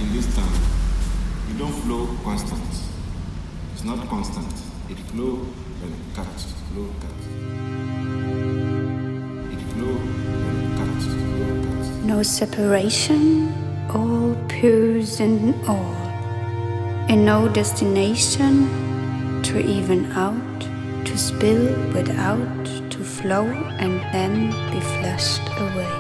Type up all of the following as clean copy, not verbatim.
in this term, you don't flow constant. It's not constant. It flow and cut, flow, cut. It flow and cut, flow, cut. No separation, all pures in all. In no destination, to even out, to spill without, to flow and then be flushed away.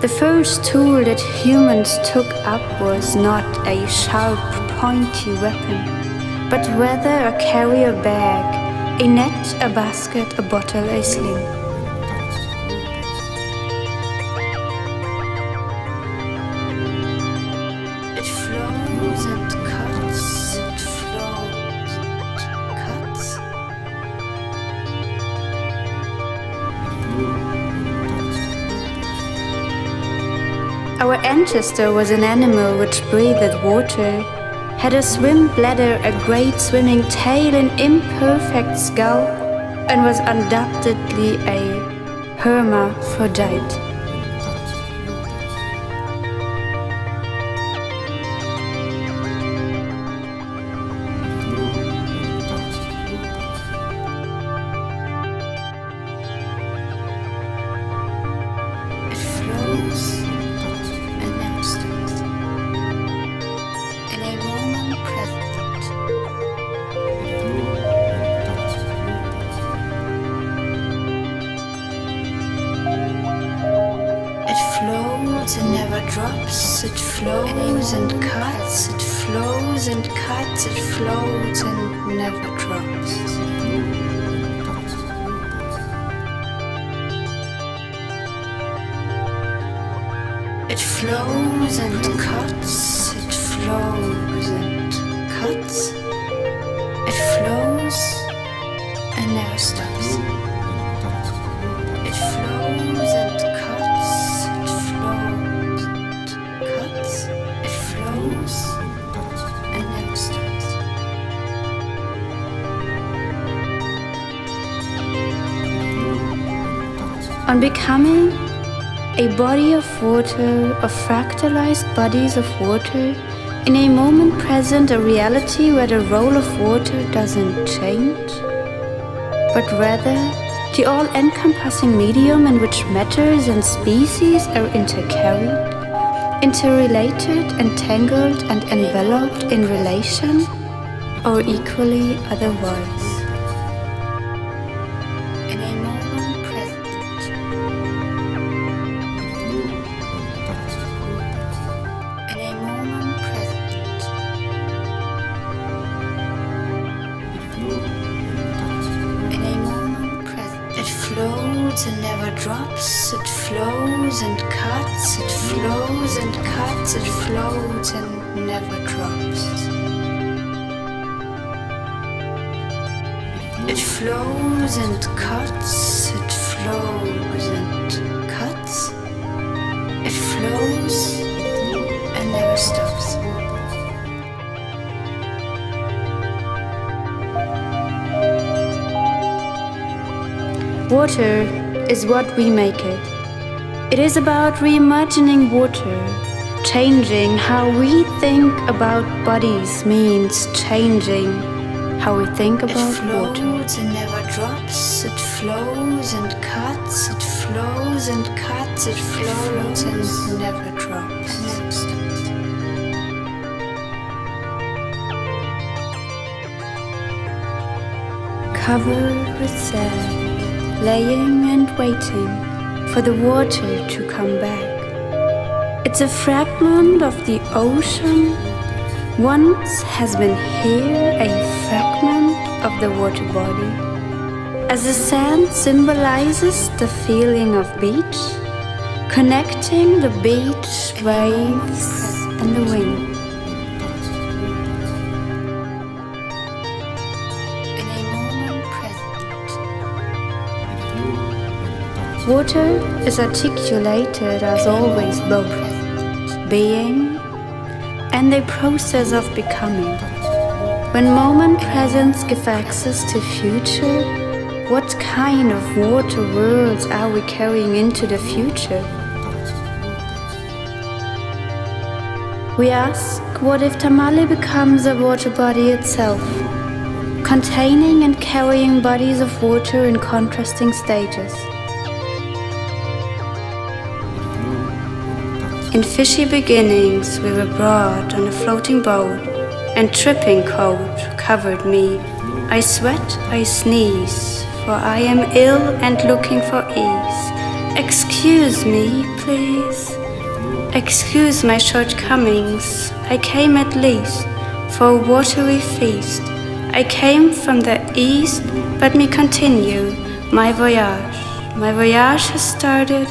The first tool that humans took up was not a sharp, pointy weapon, but rather a carrier bag, a net, a basket, a bottle, a sling. It flows and cuts, it flows and cuts. Our ancestor was an animal which breathed water, had a swim bladder, a great swimming tail, an imperfect skull, and was undoubtedly a hermaphrodite. Drops, it flows and cuts, it flows and cuts, it floats and never drops. It flows and cuts, it flows and cuts, it flows and never stops. It flows and cuts, it flows. It flows and never stops. On becoming a body of water, of fractalized bodies of water, in a moment present, a reality where the role of water doesn't change, but rather the all-encompassing medium in which matters and species are intercarried, interrelated, entangled, and enveloped in relation, or equally otherwise. In a moment present. In a moment present. In a moment present. It flows and never drops, it flows and cuts, it flows and cuts, it floats and never drops. It flows and cuts, it flows and cuts, it flows and never stops. Water is what we make it. It is about reimagining water. Changing how we think about bodies means changing how we think about water. It flows and never drops. It flows and cuts. It flows and cuts. It flows and never drops. Covered with sand, laying and waiting for the water to come back. It's a fragment of the ocean. Once has been here, a fragment of the waterbody. As the sand symbolizes the feeling of beach, connecting the beach waves and the wind. Water is articulated as always both being and a process of becoming. When moment presence gives access to future, What kind of water worlds are we carrying into the future? We ask, what if Tamale becomes a water body itself, containing and carrying bodies of water in contrasting stages? In fishy beginnings, we were brought on a floating boat, and dripping cold covered me. I sweat, I sneeze, for I am ill and looking for ease. Excuse me, please. Excuse my shortcomings. I came at least for a watery feast. I came from the east, but me continue my voyage. My voyage has started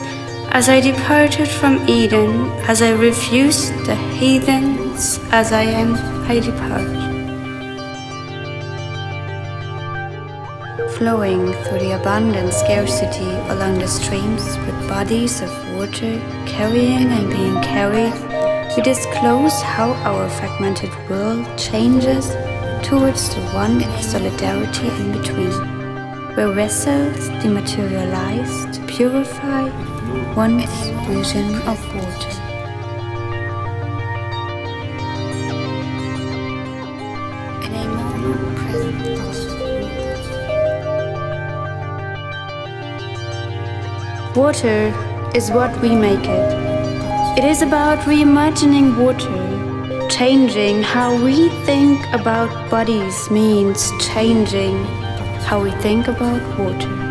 as I departed from Eden, as I refused the heathens, as I am, I depart. Flowing through the abundant scarcity along the streams with bodies of water, carrying and being carried, we disclose how our fragmented world changes towards the one of solidarity in between, where vessels dematerialize to purify one's vision of water. In a moment present. Water is what we make it. It is about reimagining water. Changing how we think about bodies means changing how we think about water.